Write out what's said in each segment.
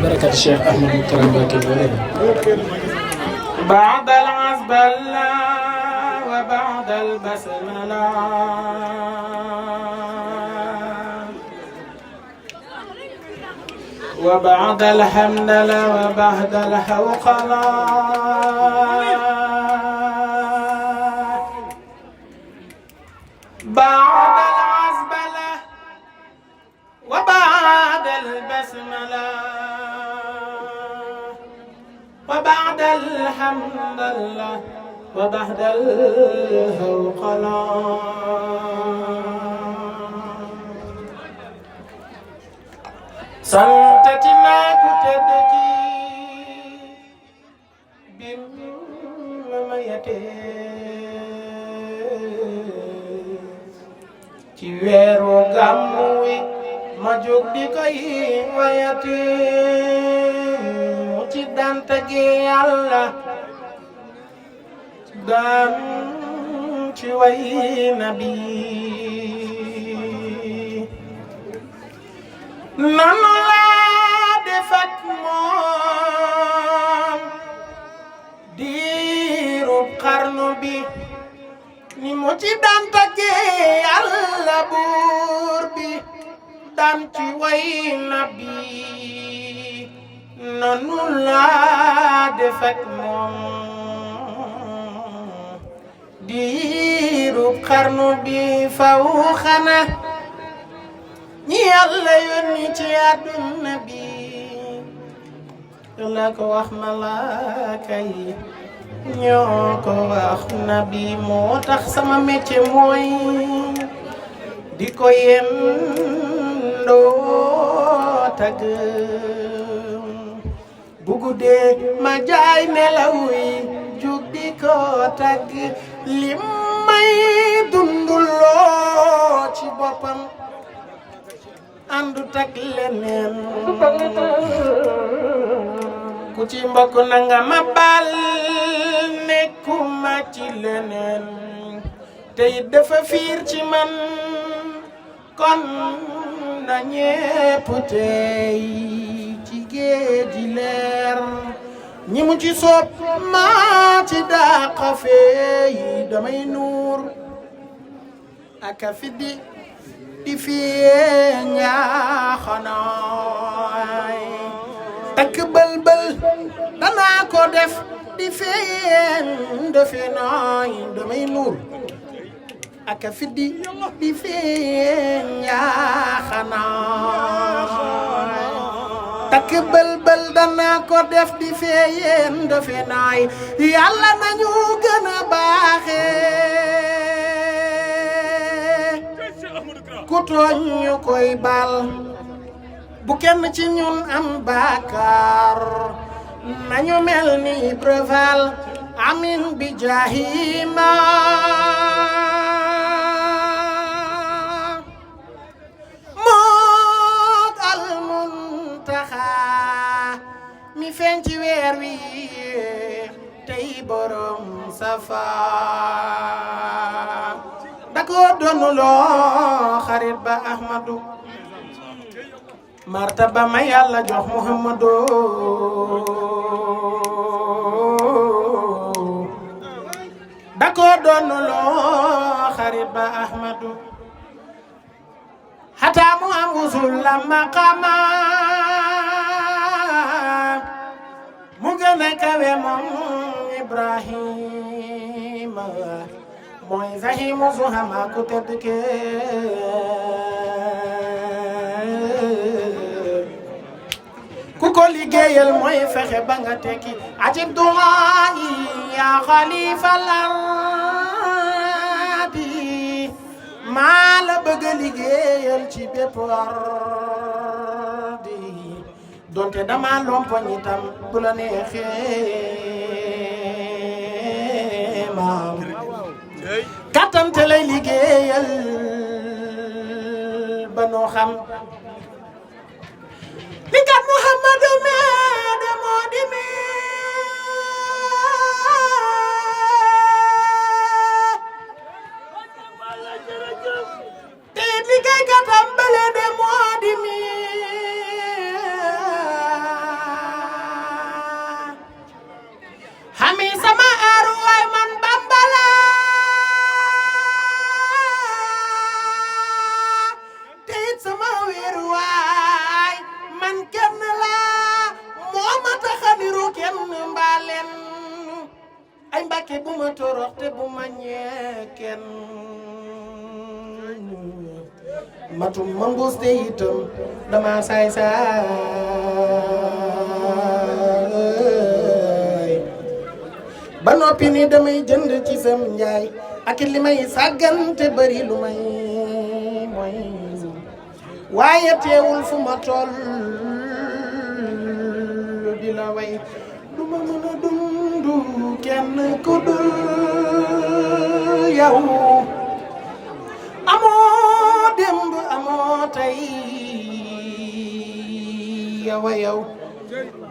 بركة الشيخ أحمد مكرم باكي بعد العزب الله وبعد البسملة وبعد الحمدلة وبعد الحوقلة بعد العزبلة وبعد البسملة وبعد الحمد لله وبعد الهوقلة سنتتي ما كتدتي بمميتي ci weeru gàmmu wi ma jóg di koy wayati mu ci dante gi yàlla daan ci way nabi nanu laa def ak moom diirub xarnu bi ni mu ci daan taggee yàlla buur bi daan ci way nabi nanu laa def ak moom diirub xarnu bi faw xana ñi yàlla yónni ci àdduna bi la ko wax malaaka yi ñoo ko wax nabi moo tax sama métier mooy di ko yendoo tagg bu guddee ma jaay nelaw yi jug di ko tagg li may dunduloo ci boppam andu tag leneen ku ci mbokk nanga ma bal nekkuma ci leneen te it dafa fiir ci man kon na ñépp tey ci géeji leer ñi mu ci soob maa ci dàqa feey damay nuur aka fiddi di fiyee ñaaxanaay takk bël-bël danaa ko def di fiyeen defe naay damay nuur aka fiddi di fiyee ñaaxanaay takk bël-bël danaa ko def di fiyeen defe naay yàlla nañu gën a baaxee ku tooñ ñu koy bal bu kenn ci ñun am bàkkaar nañu mel ni breval amin bi jahima mook al muntaxa mi feeñ ci weer wi tey borom safa dako donuloo xarit ba ahmadu martaba ma yàlla jox muhammadu dako donuloo xarit ba ahmadu xataa mu am usul la maqama mu gën a kawe moom ibrahima mooy zahimu zuhama ku tedd ke ku ko liggéeyal mooy fexe ba nga tekki ajib du'aa'i ya xalifal ardi maa la bëgg a liggéeyal ci bépp ardi donte dama lompoñ itam bu la neexee maam kattante lay liggéeyal ba noo xam li kat Muhammadu meede moo di te it liggéey katam bale de moo di Njaay Mbàkke bu ma torox te bu ma ñee kenn matum ma mbuus te itam dama saay saay ba noppi ni damay jënd ci sam njaay ak li may sàggante bari lu may mooy waaye teewul fu ma toll di la way du ma mën a dundu kenn ku dul yow amoo démb amoo tey yow a yow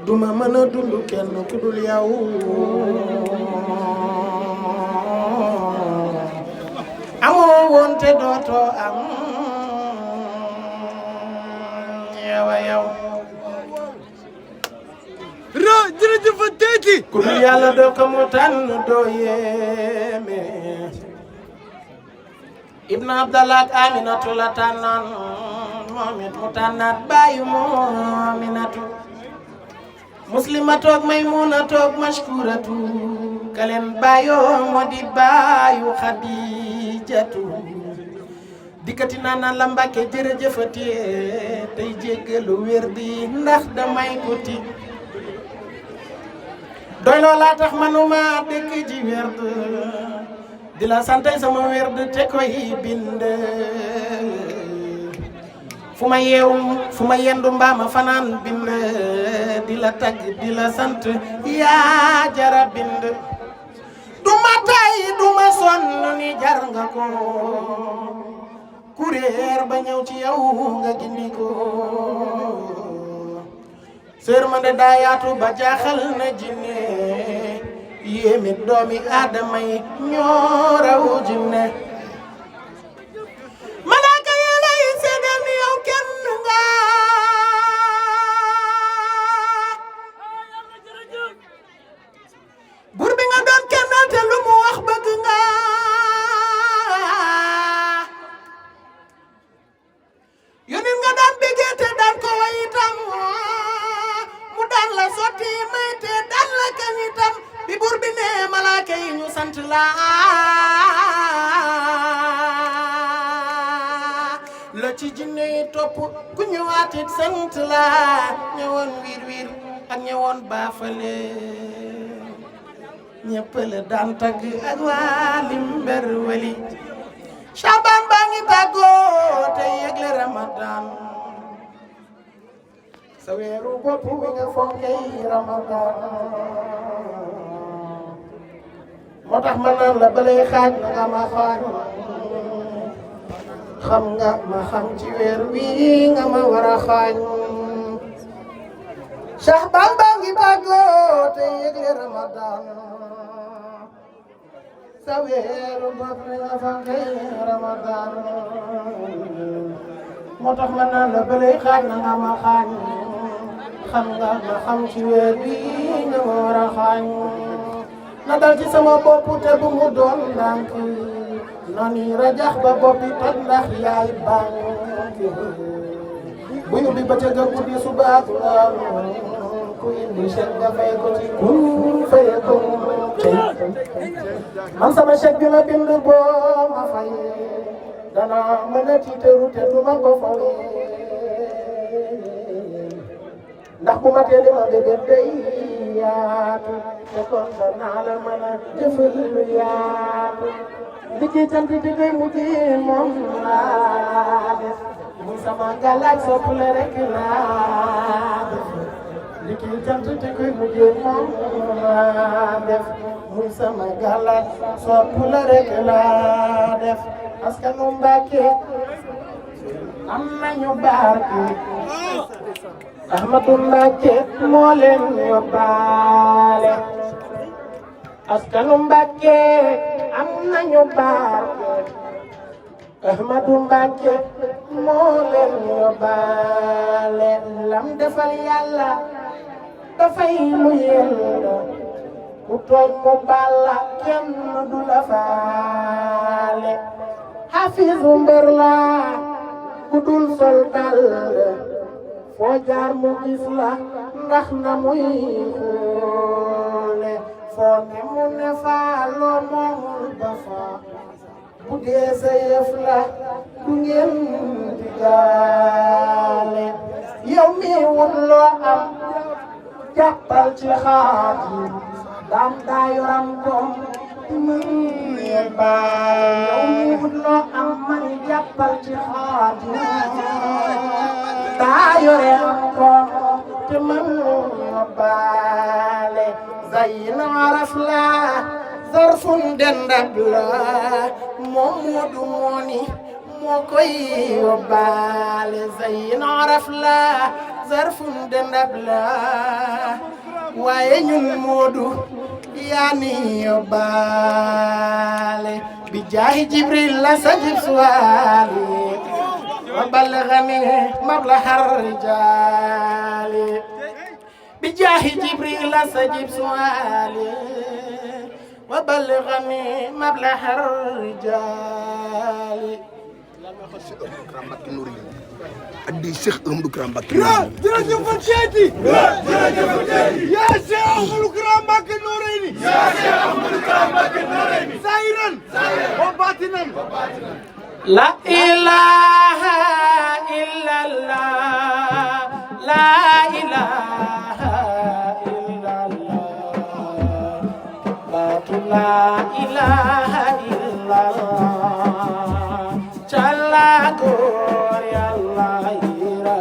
du ma mën a dund kenn ku dul yow amoo woon te dootoo am yow a yow ra jërëjëf teeti ku dul yàlla doo ko mu tànn doo yéeme Ibn Abdallah ak Aminatu la tànnoon moom it mu tànnaat baayu Moominatu Muslimatu ak Maymunatu ak Mashkuratu kaleen baayoo moo di baayu Xadijatu dikkati naa la Mbàkke jërëjëfati tey jéggalu wér di ndax damay kuti doy loolaa tax manuma dëkk ji werd di la sante sama werd te koy bind fu ma yeew fu ma yendu mbaama fanaan bind di la tagg di la sant yaa jara bind du ma tay du ma sonn ni jar nga ko kuréer ba ñëw ci yow nga gindi ko sër ma de daa yaatu ba jaaxal na jinne yéemi doomi aadama yi ñoo raw jinne malaaka yi lay seedal ni yow kenn nga buur bi nga doon kennal te lu mu wax bëgg nga yonin nga daan bégee te daan ko way itam mu daan la sotti may te daan la kañ itam bi buur bi ne malaaka yi ñu sant la la ci jinne yi topp ku ñëwaatit sant la ñëwoon wiir wiir ak ñëwoon baafale ñëpp la daan tagg ak waa limber wali Shaban baa ngi tàggoo te yëgle Ramadan sa weeru bopp wi nga fonkey Ramadan moo tax ma naan la balay xaaj na nga ma xaaj xam nga ma xam ci weer wi nga ma war a xaaj Shaban baa ngi tàggoo te yëgle Ramadan sa weeru bopp wi nga fonkey Ramadan moo tax ma naan la balay xaaj na nga ma xaaj xam nga ma xam ci weer wi nga ma war a xaaj na dal ci sama bopp te bu mu doon ndànk nani rajax ba boppi toj ndax yaay bànk bu ubbi ba ca guddi di suba ak ngoon ku indi chèque nga fay ko ci kun faye ko man sama chèque bi ma bind boo ma fay dana mën a tiitaru te du ma ko fay ndax bu ma tee li ma bébét day yaatu te kon danaa la mën a jëfal lu yaatu li ci cant di koy mujj moom laa def muy sama galaaj sopp la rek laa def li ci cant di koy mujj moom laa def muy sama galaaj sopp la rek laa def askanu Mbàkke am nañu barke Ahmadu Mbàkke moo leen yóbbaale askanu Mbàkke am nañu barke Ahmadu Mbàkke moo leen yóbbaale lam defal Yàlla dafay lu yella ku tooñ mu balla kenn du la faale Hafizu mbër la ku dul sol dal foo jaar mu gis la ndax na muy xoole foo ne mu ne faa loo moomul ba faa bu dee sa yëf la du ngeen di gaale yow mi wut loo am jàppal ci xaatim daam daa yoram koom mën baal yow mi wut loo am man jàppal ci xaatim daa yore am koom te mën baale zayin araf la zarfun dendab la moom Moodu mooni moo koy yóbbaale zayin araf la zarfun dendab la waaye ñun Moodu yaa ni yóbbaale bi jaahi Jibril la sajib suwaali wa balghani mablaha rijaali bi jaahi Jibril la sajib suwaali wa balghani mablaha rijaali addi Cheikh Ahmadou Kara Mbacké jërëjëf Faty jërëjëf Faty yaa Cheikh Ahmadou Kara Mbacké Noreyni yaa Cheikh Ahmadou Kara Mbacké Noreyni zahiran wa batinan la ilaha illallah la ilaha illallah baatu la ilaha illallah calla góor yàlla yira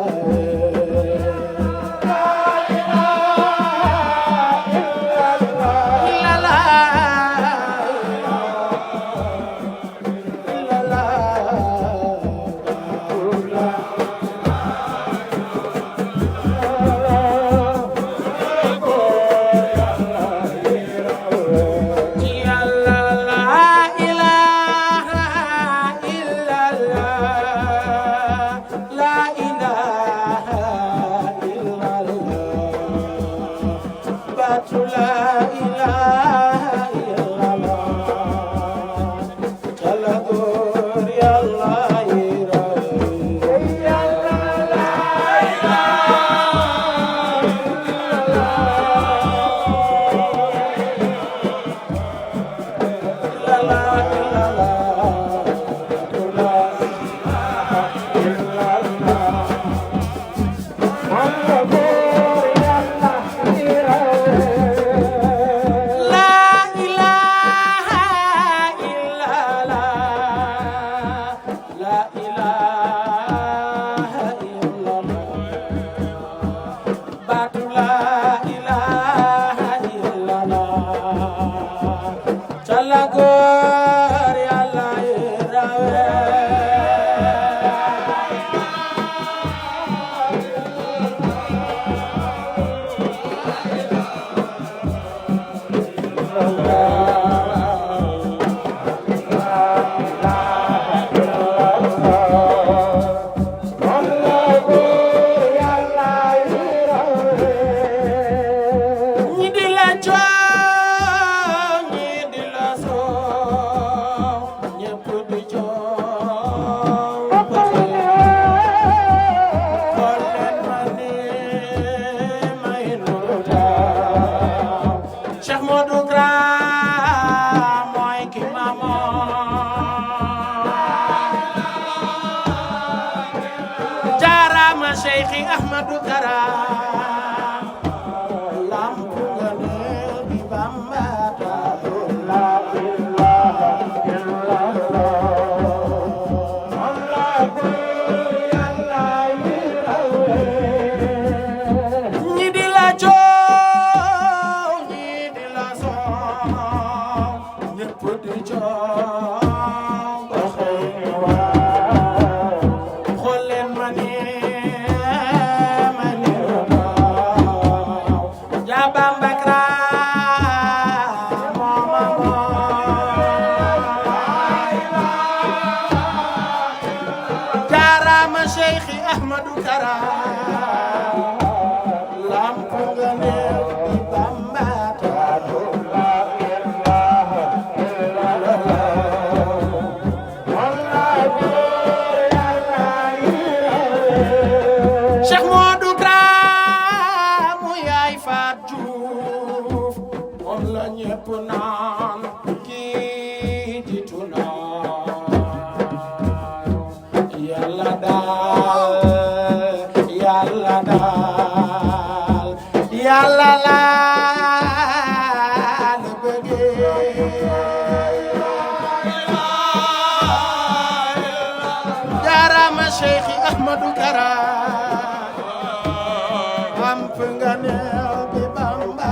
yàlla la bëggee jaarama Cheikh Ahmadou Kara am fu nga neew bi Bamba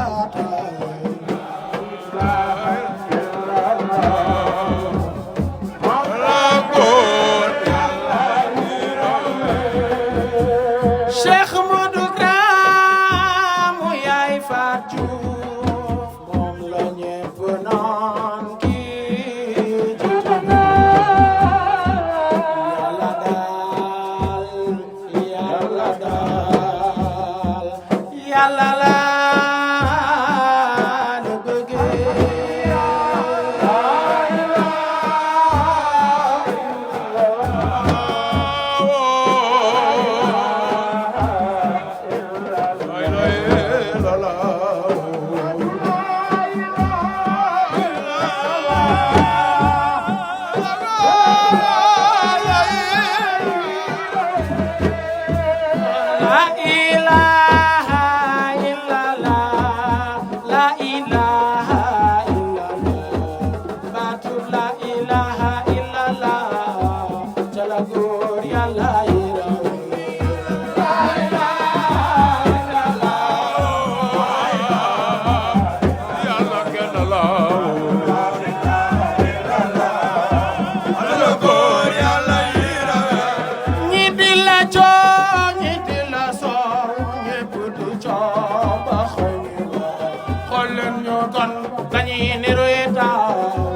Cheikh Modou Kara mu yaay Faat Juuf moom la ñépp naan kii yàlla daal yàlla la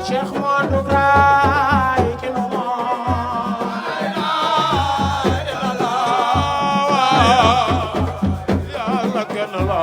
Cheikh Modou Kara kinu yàlla kenn la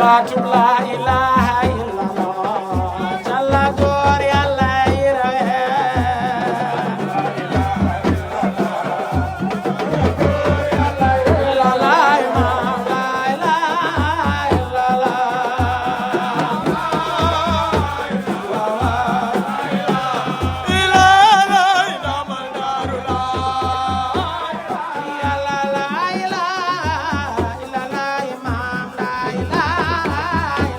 Baatu la ilaha illallah jalla góor yàlla yirawe la la imam la ilaha illallah la ilaha illallah imam la ilaha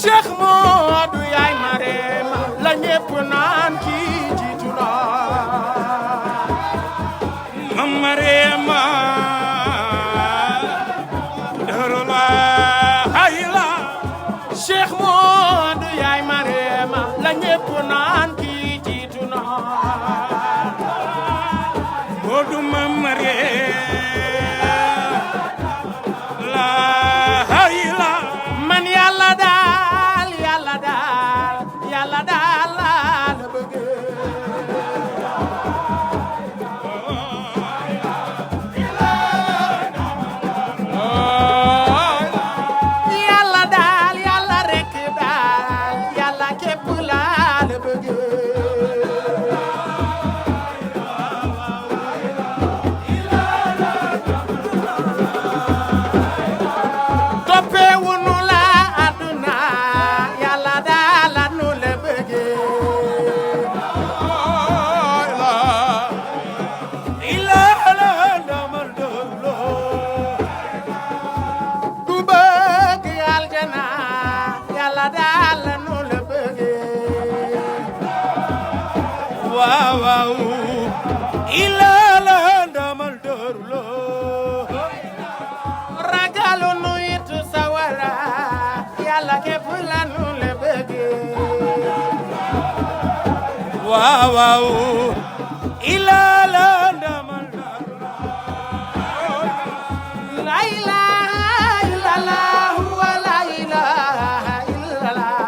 Cheikh Modou yaay Marema la ñépp naan kii jiitu na Mam Marema darula hayla Cheikh Modou yaay Marema la ñépp naan kii jiitu na Modou Mam Marema la hayla man yàlla daal yàlla daal la bëgg yàlla daal yàlla rekk daal yàlla képp la bëgg toppewunu la àdduna yàlla daal la nu la bëgge du bëgg aljana yàlla daal la nu la bëgge waaw waaw ilala ndamal dërlo ragalu nu it sawara yàlla képp la nu la bëgge waaw waaw ilala ndamal dërlo la ilaha illallah wa la ilaha illallah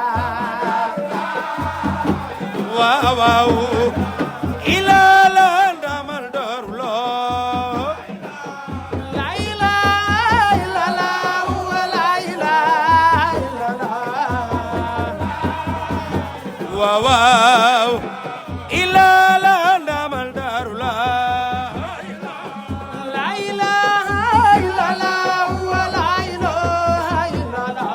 waaw waaw ilala ndamal dërlo la ilaha illallah wa la ilaha illallah waaw waaw ilala ndamal dërlo la ilaha illallah wa la ilaha illallah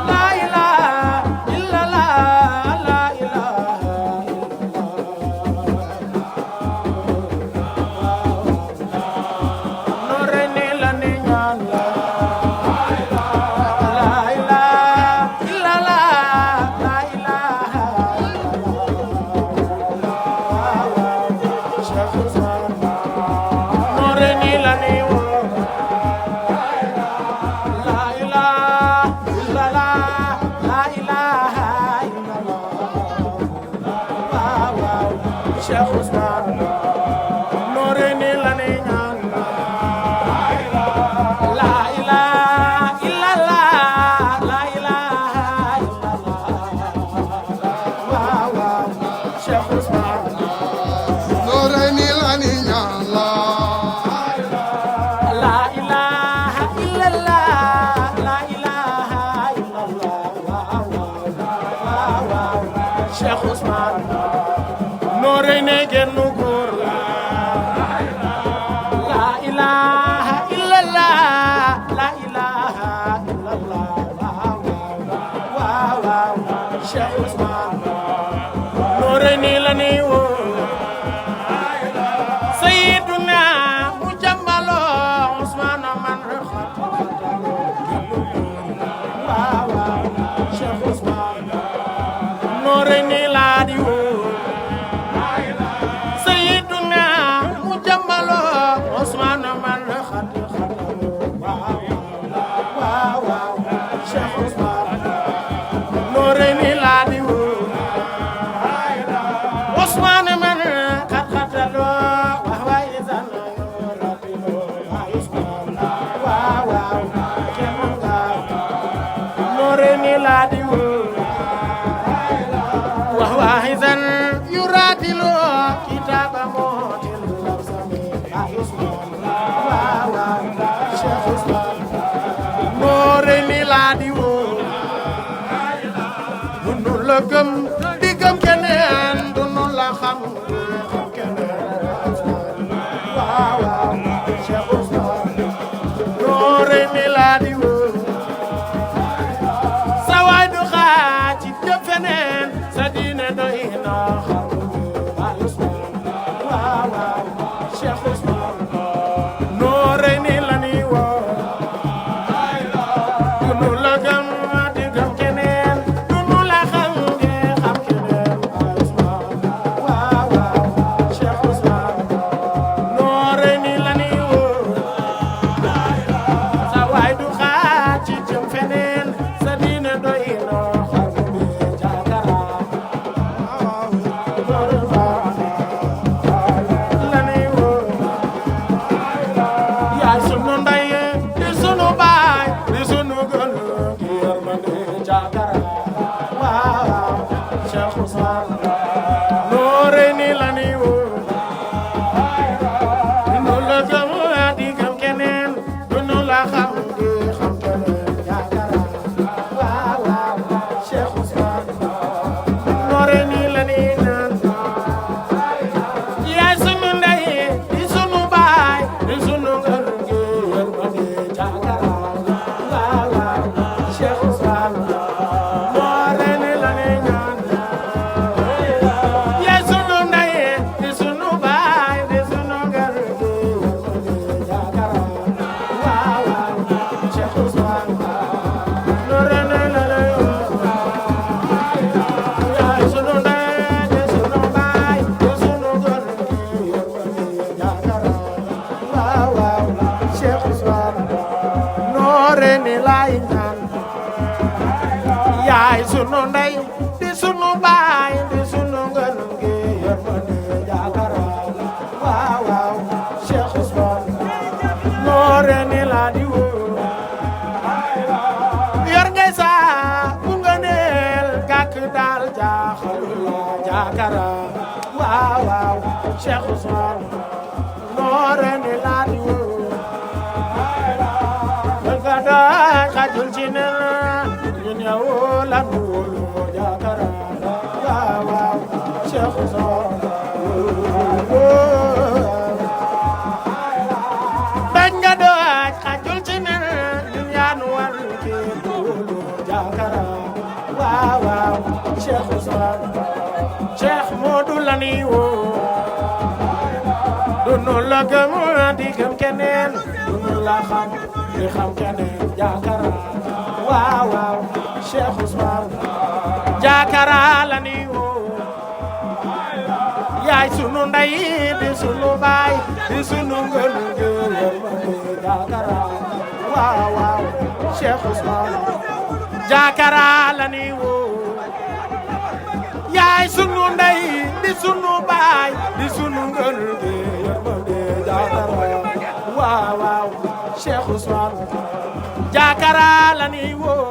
la ilaha illallah la ilaha illallah nore ne la ne ñaan la ilaha illallah la ilaha illallah Cheikh Ousmane nore ne la ne wo la ilaha illallah la ilaha illallah Cheikh Ousmane nore ne la ne ñaan la ilaha illallah la ilaha illallah Cheikh Ousmane Noreyni la ni ñaan la la ilaha illallah la ilaha illallah Cheikh Ousmane Noreyni gennu góor la ilaha illallah la ilaha illallah Cheikh Ousmane Noreyni la ni woo Sayyiduna Mujammalo Ousmane man Cheikh Ousmane Noreyni la di woo Sayyiduna Mujammalo Ousmane man Cheikh Ousmane Noreyni la di woo Ousmane man khatalo wa izan Noreyni la di woo wa izan yuratilo kitaba motil lawsami Cheikh Ousmane Noreyni la di woo dunu la gëm di gëm keneen dunu la xam keneen Cheikh Ousmane Noreyni la di woo sa waay du xaaj ci jëf feneen sa diine doy na xam Cheikh Ousmane sunu ndey di sunu baay di sunu ngën gi yërmande Jakara waaw waaw Cheikh Ousmane noore ni la di woo yor ngay saa bu nga neel gàkk daal jaaxal la Jakara waaw waaw Cheikh Ousmane noore ni la di woo dafa doy xajul ci nen ñun yow la nu wóolu Jakara waaw waaw Cheikh Ousmane dañ nga doy xajul ci nen ñun yaa nu war ci wóolu Jakara waaw waaw Cheikh Ousmane Cheikh Modou la ni woo dunu la gëm di gëm keneen dunu la xam di xam keneen Jakara waaw waaw Cheikh Ousmane Jakara la ni woo yaay sunu ndey di sunu baay di sunu ngën gi yërmande Jakara waaw waaw Cheikh Ousmane Jakara la ni woo yaay sunu ndey di sunu baay di sunu ngën gi yërmande Jakara waaw waaw Cheikh Ousmane Jakara la ni woo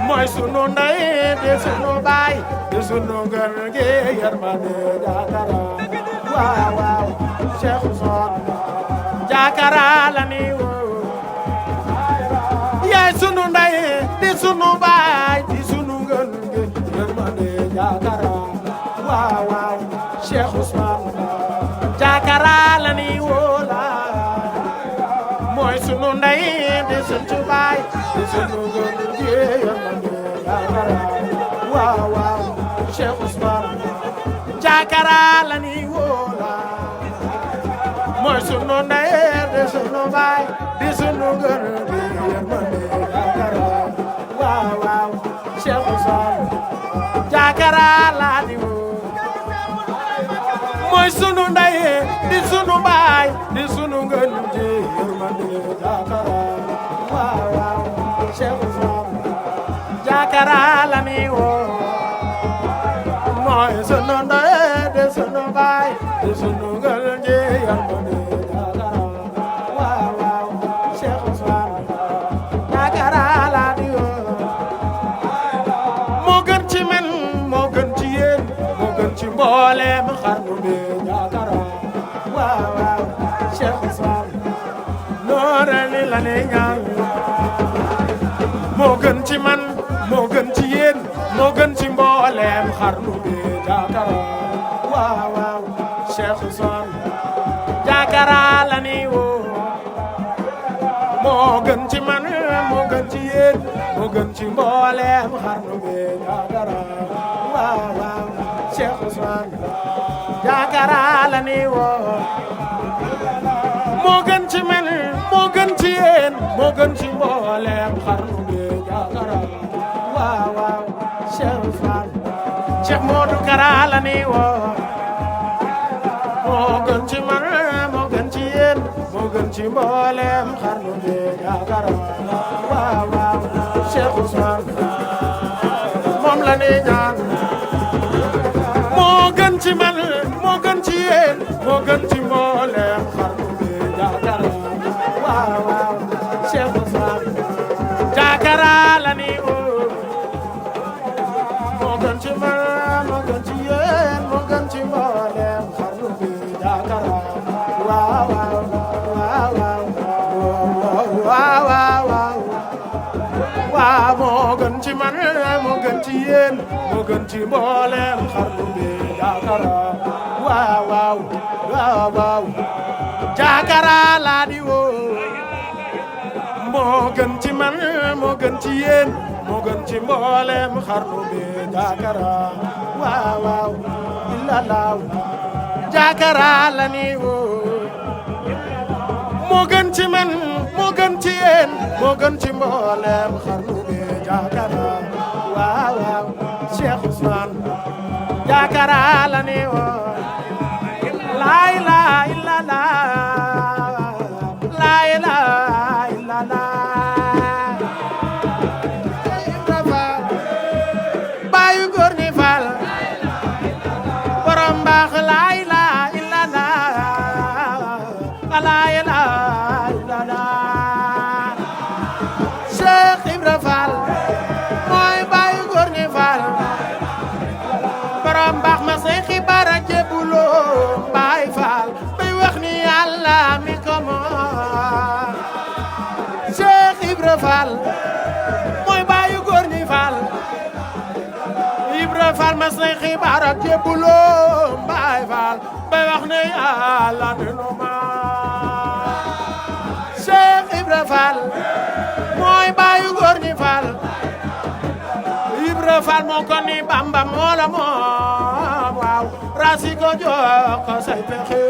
mooy sunu ndey di sunu baay di sunu ngën gi yërmande Jakara waaw waaw Cheikh Ousmane Jakara la ni woo yaay sunu ndey di sunu baay di sunu ngën gi yërmande Jakara waaw waaw Cheikh Ousmane Jakara la ni woo la mooy sunu ndey di sunu baay di sunu ngën gi yërmande Jakara waaw waaw Cheikh Ousmane Jakara la ni woo la mooy sunu ndey di sunu baay di sunu ngën gi yërmande Jakara waaw waaw Cheikh Ousmane Jakara la ni woo mooy sunu ndey di sunu baay di sunu ngën gi yërmande Jakara waaw waaw Cheikh Ousmane Jakara la ni woo mooy sunu ndey di sunu baay di sunu ngën gi yërmande Jakara waaw waaw Cheikh Ousmane Jakara la ni woo moo gën ci man moo gën ci yéen moo gën ci mboolem xarnu bi Jakara waaw waaw Cheikh Ousmane noore ni la ne ñaan moo gën ci man moo gën ci yéen moo gën ci mboolem xarnu bi Jakara waaw waaw Cheikh Ousmane Jakara la ni woo moo gën ci man moo gën ci yéen moo gën ci mboolem xarnu bi Jakara waaw waaw Cheikh Ousmane Jakara la ni woo moo gën ci man moo gën ci yéen moo gën ci mboolem xarnu bi Jakara waaw waaw Cheikh Ousmane Cheikh Modou Kara la ni woo moo gën ci man moo gën ci yéen moo gën ci mboolem xarnu bi Jakara waaw waaw Cheikh Ousmane moom la ni ñaan moo gën ci man moo gën ci yéen moo gën ci mboolem xarnu bi Jakara waaw waaw Cheikh Ousmane Jakara la ni woo moo gën ci man moo gën ci yéen moo gën ci mboolem xarnu bi Jakara waaw waaw waaw waaw waaw waaw waaw moo gën ci man moo gën ci yéen moo gën ci mboolem xarnu bi Jakara waaw waaw waaw waaw Jakara la di woo moo gën ci man moo gën ci yéen moo gën ci mboolem xarnu bi Jakara waaw waaw illallah Jakara la ni woo moo gën ci man moo gën ci yéen moo gën ci mboolem xarnu bi Jakara waaw waaw Cheikh Ousmane Jakara la ni woo la ilaha illallah la ilaha illallah ilaha illallah Cheikh Ibra Fall mooy bàyyi góor ñi Fall borom baax ma say xibaar ak jébuloo Baay Fall bay wax ni Yàlla mi ko moom Cheikh Ibra Fall mooy bàyyi góor ñi Fall Ibra Fall ma say xibaar ak jébuloo Baay Fall bay wax ni Yàlla mi ko moom Cheikh Ibra Fall mooy bàyyi góor ñi Fall Ibra Fall moo ko ni Bamba moo la moom waaw rasi ko jox ko say pexe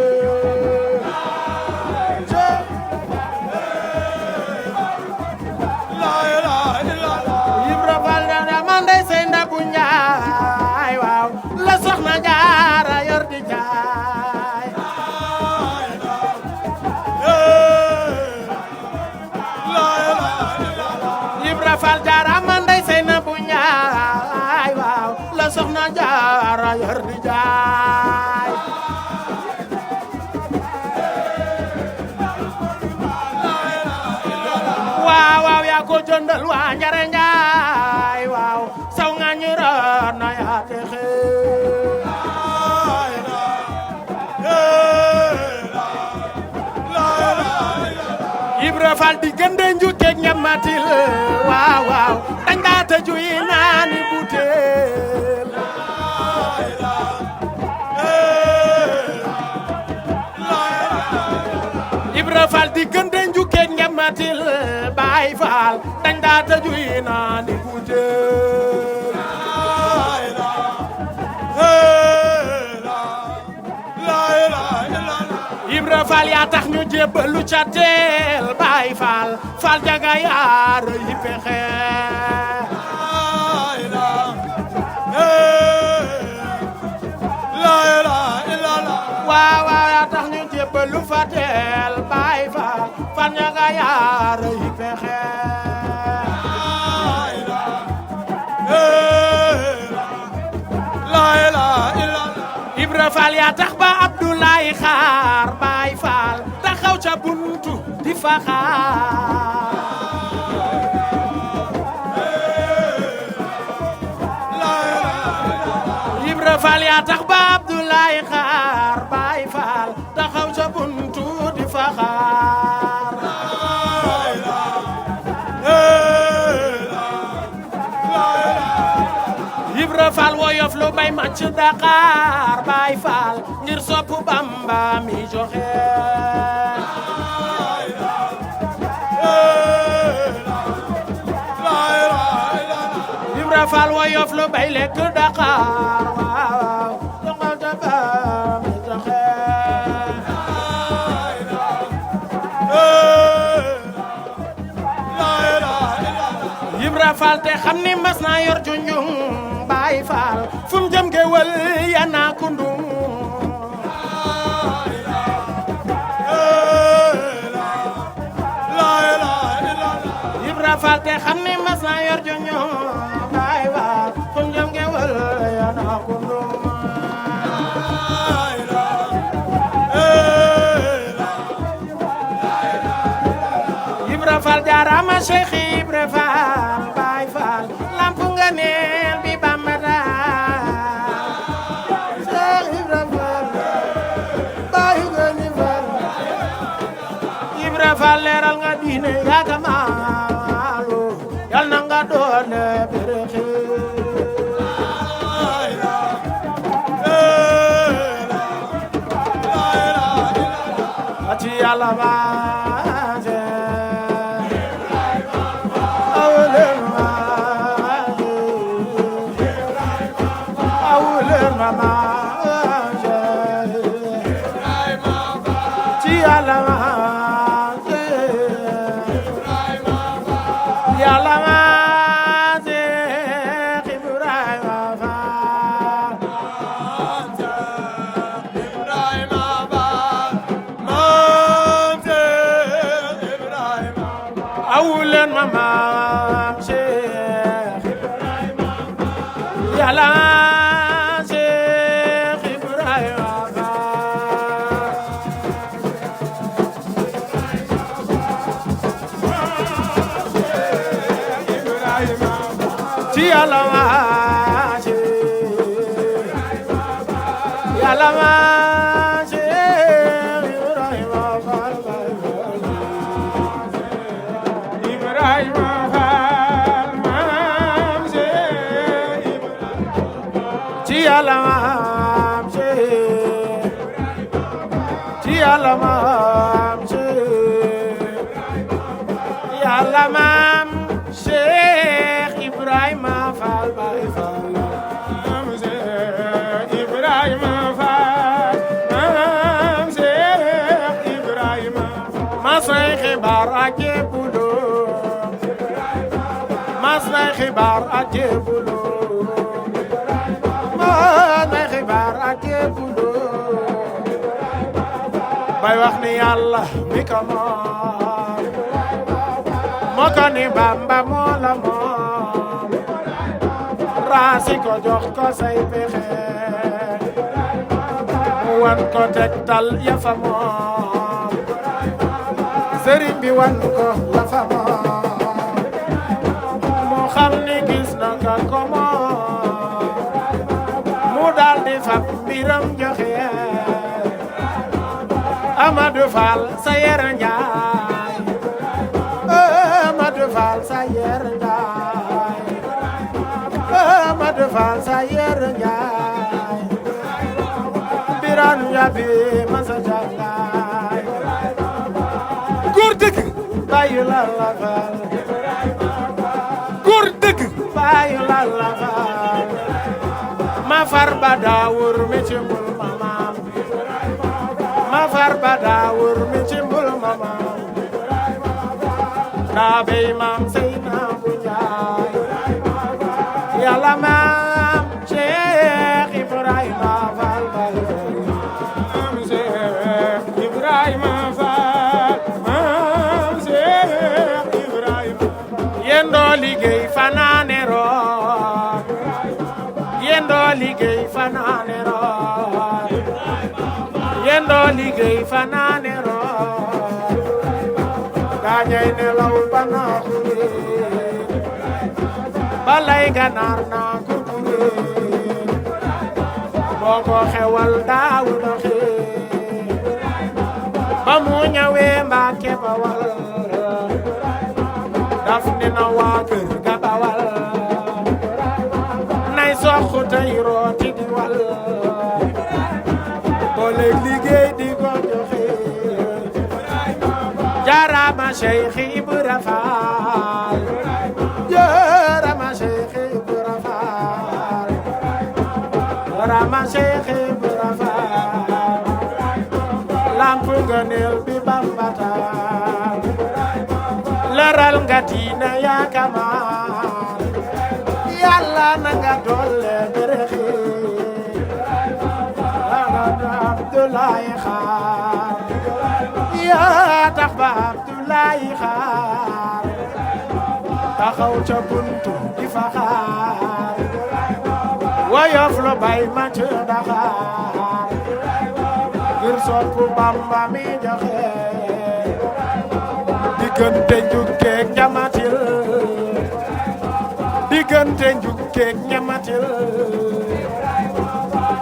Ibra Fall dana man dey say ndabu Njaay waaw la soxna Jaara yor di jaay Ibra Fall Jaara man dey say ndabu Njaay waaw la soxna Jaara yor di jaay waaw waaw yaa ko jëndal waa Njare Njaay waaw saw nga ñu roon na yaa texe Ibra Fall di gënde njuuteeg ñamatil waaw waaw dañ daa tëju yi naani butéel Ibra Fall di gënde njuuteeg ñamatil Baay Fall dañ daa tëju yi naani butéel Ibra Fall yaa tax ñu jébbalu ca teel Baay Fall Fall jaga yaar yi pexe waaw waaw yaa tax ñu jébbalu fa teel Baay Fall Fall jaga yaar yi pexe Ibra Fall yaa tax ba Abdoulaye xaar Baay Fall taxaw ca buntu di fa xaar Ibra Fall yaa tax ba Abdoulaye xaar Baay Fall taxaw ca buntu di fa xaar Ibra Fall woyof lu bay màcc Dakar Baay Fall ngir sopp Bamba mi joxe Ibra Fall woyof lu bay lekk Dakar waaw doxal Bamba mi joxe Ibra Fall te xam ni mas na yor junjung Baay Fall fu mu jëm gewal ya naa kundum Ibra Fall te xam ni mas na yor junjung Baay Fall fu mu jëm gewal ya naa kundum Ibra Fall jaarama Cheikh Ibra Fall Baay Fall lampu nga neel bi Bamba Cheikh Ibra Fall Baay nga ni Fall Ibra Fall leeral nga diine yaaga maalu yal na nga doole berexe ati Yàlla baase awulen mamam Cheikh Yàlla Cheikh Ibrahima yàlla maase yàlla maase Ibrahima Fall Ibrahima Fall maase ci yàlla maase ci yàlla maase yàlla maam Cheikh Ibrahima Fall Baye Fall maam Cheikh Ibrahima Fall maam Cheikh Ibrahima mas nay xibaar ak jébbulo mas nay xibaar ak jébbulo mas nay xibaar ak jébbulo bay wax ni yàlla mi ko moom moo ko ni Bamba moo la moom raasi ko jox ko say pexe mu wan ko tegtal ya fa moom sëriñ bi wan ko la fa moom mu xam ni gis na ko moom mu daal di fab mbiram joxe Amadou Fall Sayer Njaay Amadou Fall Sayer Njaay Amadou Fall Sayer Njaay Biranu Yabi Masa Jangaay góor dëgg Bayu Lalla Fall góor dëgg Bayu Lalla Fall ma far ba daawur mi ci mbul mamaam ma far ba daawur mi ci mbul mamaam daa bey maam Seyna bu Njaay yàlla maam Cheikh Ibrahima Fall maam Cheikh Ibrahima Fall maam Cheikh Ibrahima yendoo liggéey fanaane root yendoo liggéey fanaane root yendoo liggéey fanaane root gaañay nelaw bana xure balay ganaar naa ko ture boo ko xewal daaw na xee ba mu ñëwee Mbàkke Bawal daf ni na waa kër ga Bawal nay soxu tey rooti di wal boole liggéey di ko joxe jaarama Cheikh Ibra Fall jaarama Cheikh Ibra Fall jaarama Cheikh Ibra Fall lamp ngëneel bi Bamba taal leral nga diina yaa kamaal yàlla na nga dolle berexi Abdoulaye Xaar yaa tax ba Abdoulaye Xaar taxaw ca buntu di fa xaar woyof lo bay ma ca Dakar ngir soppu Bamba mi joxe diggante njukkeek ñamatil diggante njukkeek ñamatil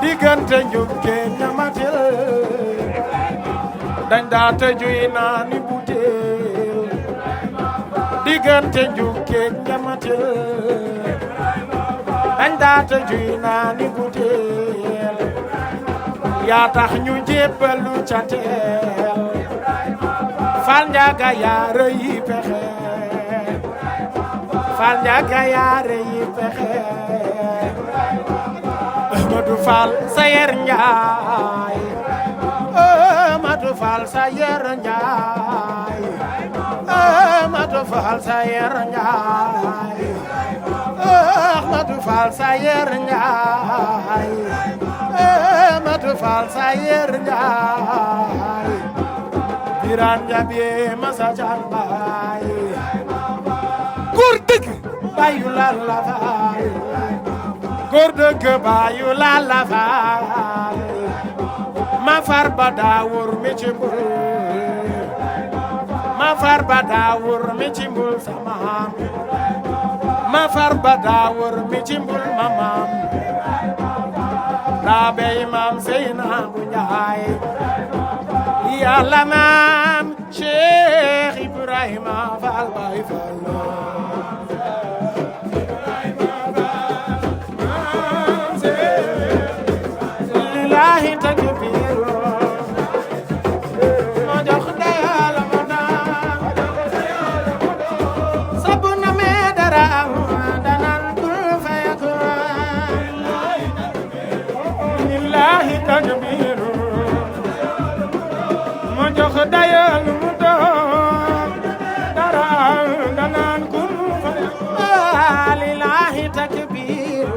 diggante njukkeek ñamatil dañ daa tëjuy naa ni butéel diggante njukkeek ñamatil dañ daa tëjuy naa ni butéel yaa tax ñu jébbalu ca teel Fall Ndiaga yaa rëy pexe Fall Ndiaga yaa rëy pexe Amadou Fall Sayer Njaay Amadou Fall Sayer Njaay Amadou Fall Sayer Njaay Amadou Fall Sayer Njaay Amadou Fall Sayer Njaay Birane Ndiaye Masa Jangaay góor dëgg Bayu Lalla Fall góor dëgg Bayu Lalla Fall ma far ba daawur mi ci mbul ma far ba daawur mi ci mbul sama ma far ba daa wër mi ci mbul ma maam daa bey maam Seyna bu Njaay yàlla maam Cheikh Ibrahima Fall Baay Fall lillahi takbir ma jox dayal ma daan sabu na me dara am danan kul fayakun lillahi takbir ma jox dayal ma daan dara danan kul fayakun lillahi takbir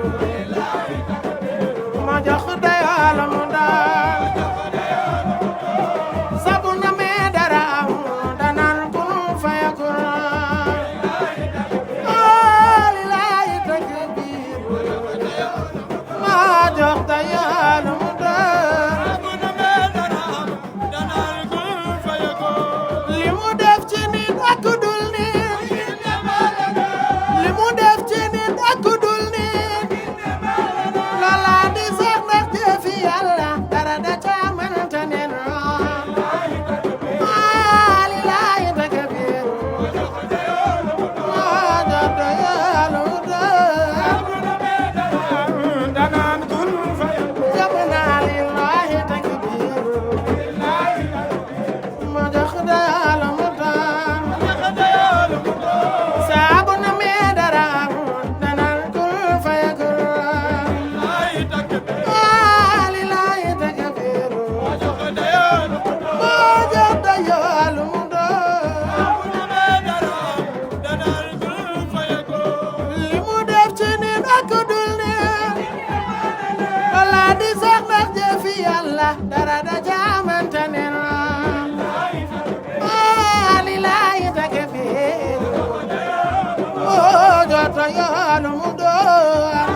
ma jox dayal ma daan sabu na me dara am danan kul fayakun lillahi takbir ma jox dayal ma daan li mu def ci nit ak ku dul nit li mu def ci nit ak ku dul nit loola di sax ndax jëfi Yàlla dara da ca mënta ne lillahi takbir ma jox dayal ma daan danan kul fayakun jabna lillahi takbir ma jox dayal ma daan saabu na me dara danan kul fayakun lillahi takbir ma jox dayal ma daan li mu def ci nit ak ku dul nit wala di sax ndax jëfi Yàlla dara da ca mënta ne lillahi takbir ma jox dayal ma daan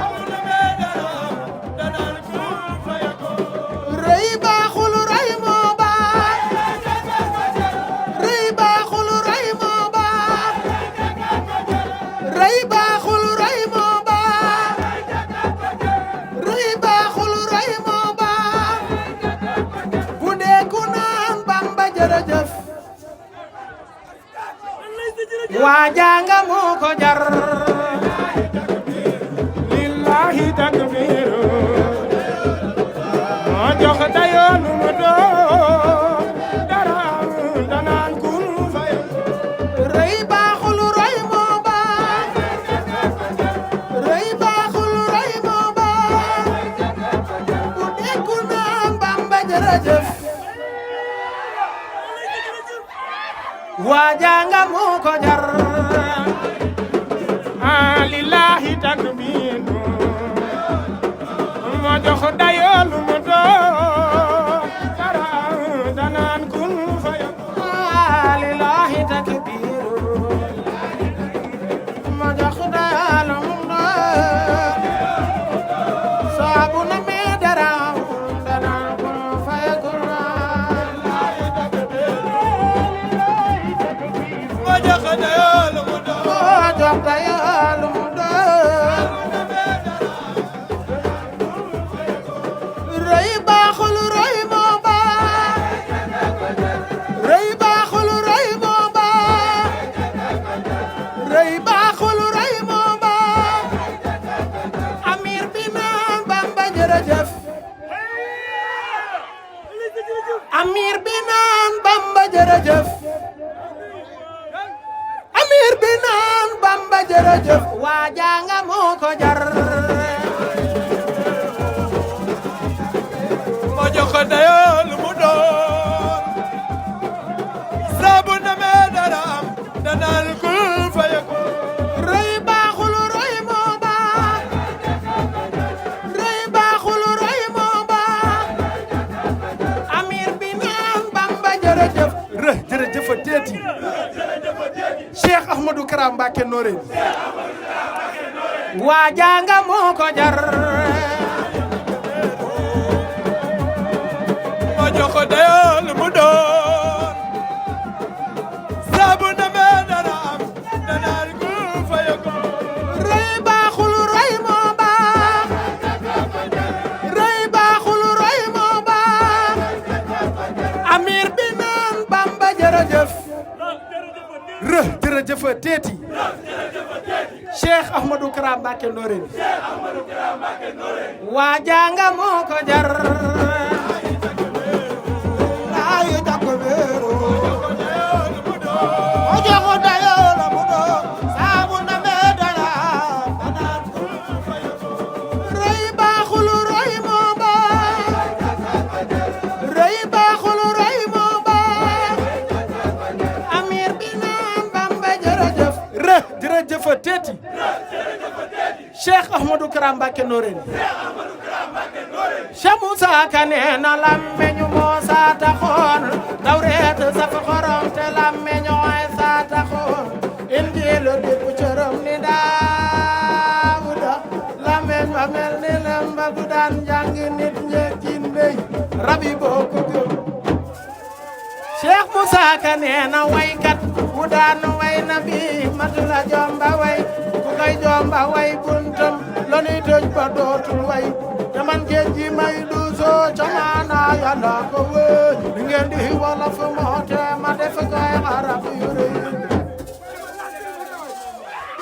rëy baaxul rëy moo baax rëy baaxul rëy moo baax rëy baaxul rëy moo baax rëy baaxul rëy moo baax bu dee ku naan Bamba jërëjëf waa janga moo ko jar lillahi takbir ma jox dayal ma daan dara danan kul fayakun rëy baaxul rëy moo baax rëy baaxul rëy moo baax bu dee ku naan Bamba jërëjëf waa janga moo ko jar lillahi takbir ma jox dayal ma daan dara danan kul fayakun lillahi takbir ma jox dayal ma daan saabu na me dara danan kul fayakun ma jox dayal ma daan ma jox dayal ma daan rëy baaxul rëy moo baax rëy baaxul rëy moo baax rëy baaxul rëy moo baax amir bi naan Bamba jërëjëf amir bi naan Bamba jërëjëf amir bi naan Bamba jërëjëf waa janga moo ko jar ma jox dayal ma daan saabu na me dara am danan kul fayakun rëy baaxul rëy moo baax rëy baaxul rëy moo baax amir bi naan Bamba jërëjëf jërëjëf a teeti Cheikh Ahmadou Kara Mbacké Noreyni waa janga moo ko jar ma jox dayal ma daan saabu na me dara am danan kul fayakun rëy baaxul jërëjëf rë jërëjëf teeti Cheikh Ahmadou Kara Mbacké Noreyni waa janga moo ko jar ay takko beero o jogo dayo la mu do saabu na me dala banaan rëy baaxul rëy moo baax rëy baaxul rëy moo baax amir bi naan Bamba jërëjëf rë jërëjëf teeti Cheikh Ahmadou Kara Mbacké Noreyni Cheikh Moussa Kane na lammeñu moo sa taxoon tawreet saf xorom te lammeñu ay sa taxoon injiilu di bu cëram ni Daawuda lammeñ ma mel ni lamba gu daan jàngi nit njëkkin ndey rabi boo ko gëm Cheikh Moussa Kane na waykat wu daan way na bi matula jomba way ku koy jomba way buntam lanuy tëj ba dootul way te man géej gi may duusoo ca maana yàlla ko wëy li ngeen di wolof moo te ma def koy arab yu rëy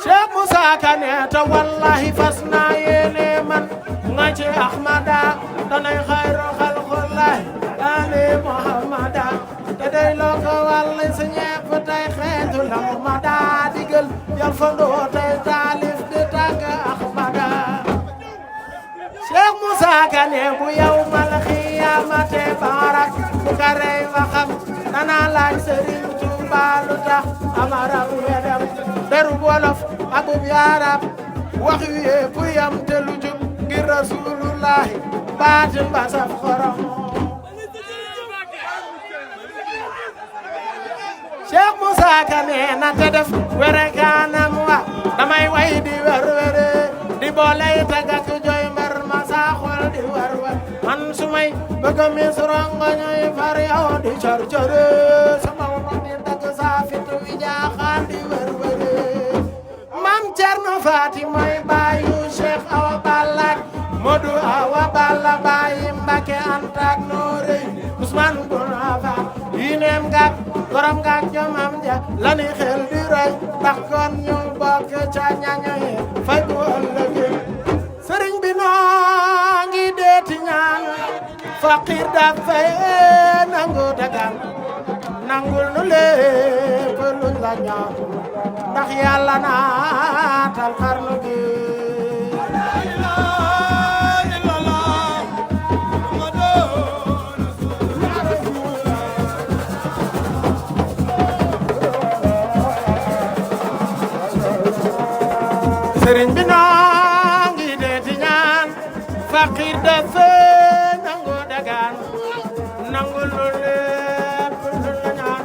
Cheikh Moussa Kane te wallahi fas naa yéene man nga ci Ahmada danay xayru xalqullahi ali Muhammada te day loo ko wàll si ñepp tey xeetu la ma daa digal yal fa ndoo tey taalif di tàgg Ahmada Cheikh Moussa Kane bu yow mal xiyaamate barak bu ka rey waxam dana laaj Serigne Touba lu tax amaram wedam deru wolof akub yaarab wax yu yépp yam te lu jub ngir Rasulullahi baatin ba saf xorom Cheikh Moussa Kane na te def were kanam wa damay way di wer were di booley tagak joy mbar ma sa xol di war war man sumay bëgg mi surongo ñoy far yow di char chare sama won di tag sa fit wi jaaxaan di wer were Mam Cerno Faati mooy baayu Cheikh Awa Balla Modou Awa Balla baayi Mbacké Anta ak Noreyni Ousmane Boun Affan yinem gak gorom gak jomam ja lani xel di roy ndax kon ñu bokk ca ñañoy fay bu ëllëgee sëriñ bi noo ngi deeti ñaan faqir da fay nangu dagan nangul nu lépp luñ la ñaan ndax yàlla naatal xarnu gi sëriñ bi noo ngi deeti ñaan faqir dafa nangu dagaan nangul lu lépp lu la ñaan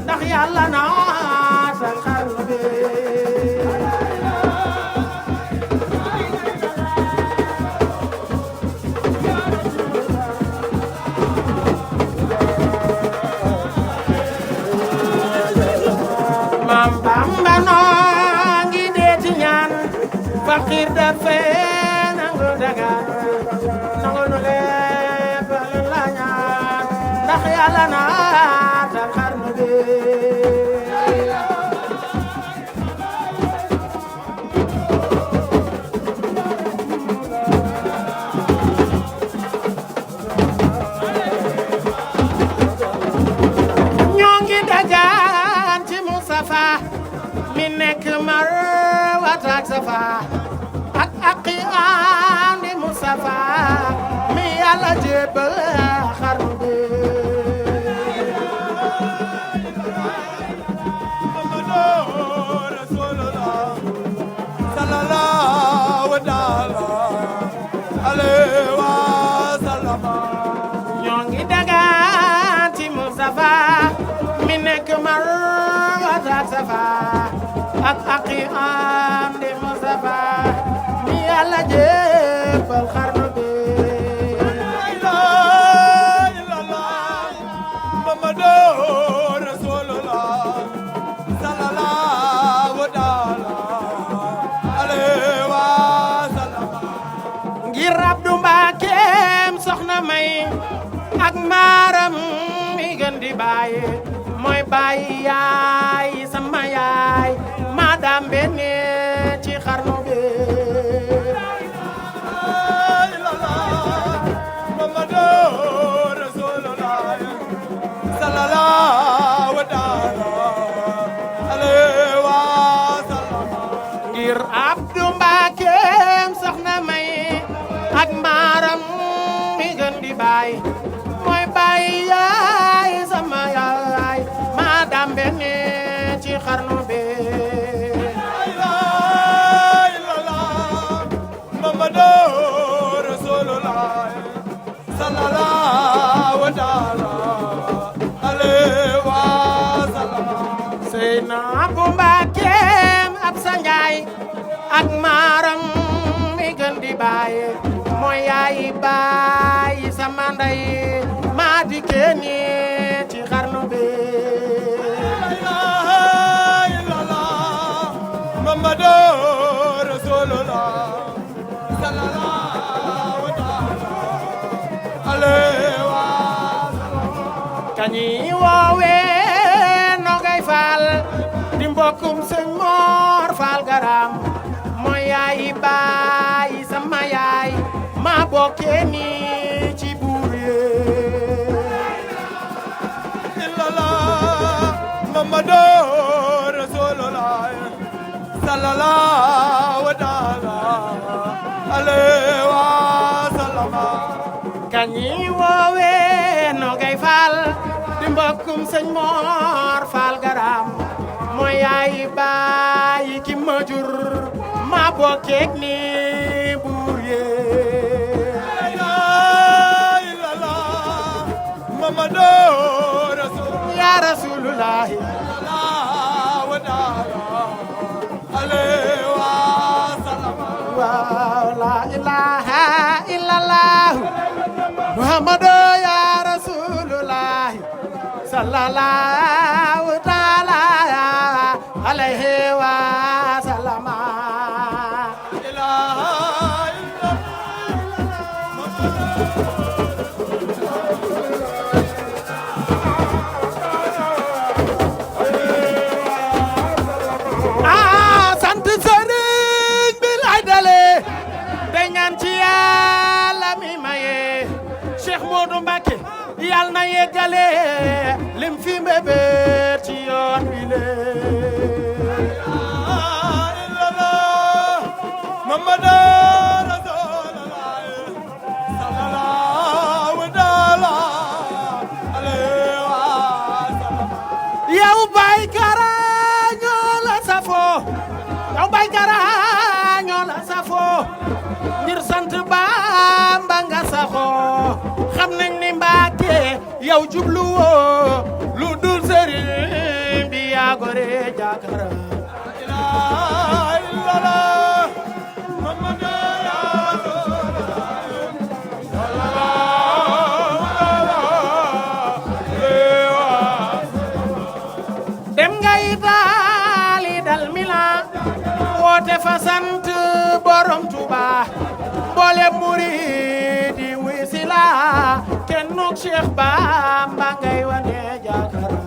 ndax yàlla naatal xarnu bi Maam Bamba noo ngi deeti ñaan faqir dafa nangu dagaan nangul lu lépp lu la ñaan ndax yàlla naatal xarnu bi ñoo ngi dagaan ci Mustafa mi nekk Marwata ak Safa ak aqi andi Mustafa mi yàlla jébbal xarnu bi ñoo ngi dagaan ci Mustafa mi nekk Marwata ak Safa ak aqi andi Mustafa mi yàlla jébbal xarnu bi ngir Abdou Mbackeem soxna may ak maaram mi gën di bàyyi mooy baay yaay sama yaay madame bene ci xarnu bi Muhammadu Rasulullah sallallahu alayhi wa sallam ngir Abdou Mbacké soxna may ak maaram mi gën di baay mooy baay yaay sama yaay madame bene ci xarnu bi Muhammadu Rasulullah sallallahu alayhi wa sallam Seyna Abdou Mbacké ab sa njaay ak maaram mi gën di baay mooy yaay baay sama ndey maa di kenni ci xarnu bi Muhammadu Rasulullah sallallahu alayhi wa sallam kañi woowe Nogay Fall di mbokkum sëñ Mor Fall Garam mooy yaay baay sama yaay maa bokkee ni ci buur yee Muhammadu Rasulullah sallallahu alayhi wa sallam kañi woowe Nogay Fall di mbokkum sëñ Mor Fall Garam mooy yaay baay ki ma jur ma bokkeek ni buur yee Muhammadu Rasulullah ya Rasulullahi alayhi wa sallam waaw la ilaha illallah Muhammadu ya Rasulullahi sallallahu taala alayhi wa sallam sant sëriñ bi lay dale te ñaan ci Yàlla mi maye Cheikh Modou Mbacké yàlla na yeggale lim fi mbébét ci yoon wi le Muhammadu Rasulullah sallallahu alayhi wa sallam yow bay kara ñoo la safo yow bay kara ñoo la safo ngir sant Bamba nga saxo xam nañ ni Mbacké yow jubluwoo lu dul sëriñ bi yaa gore jakara dem nga Itaali dal Milan woote fa sant borom Tuuba boole murid yi wuy si la kenn nuk Cheikh Bamba ngay wane jakara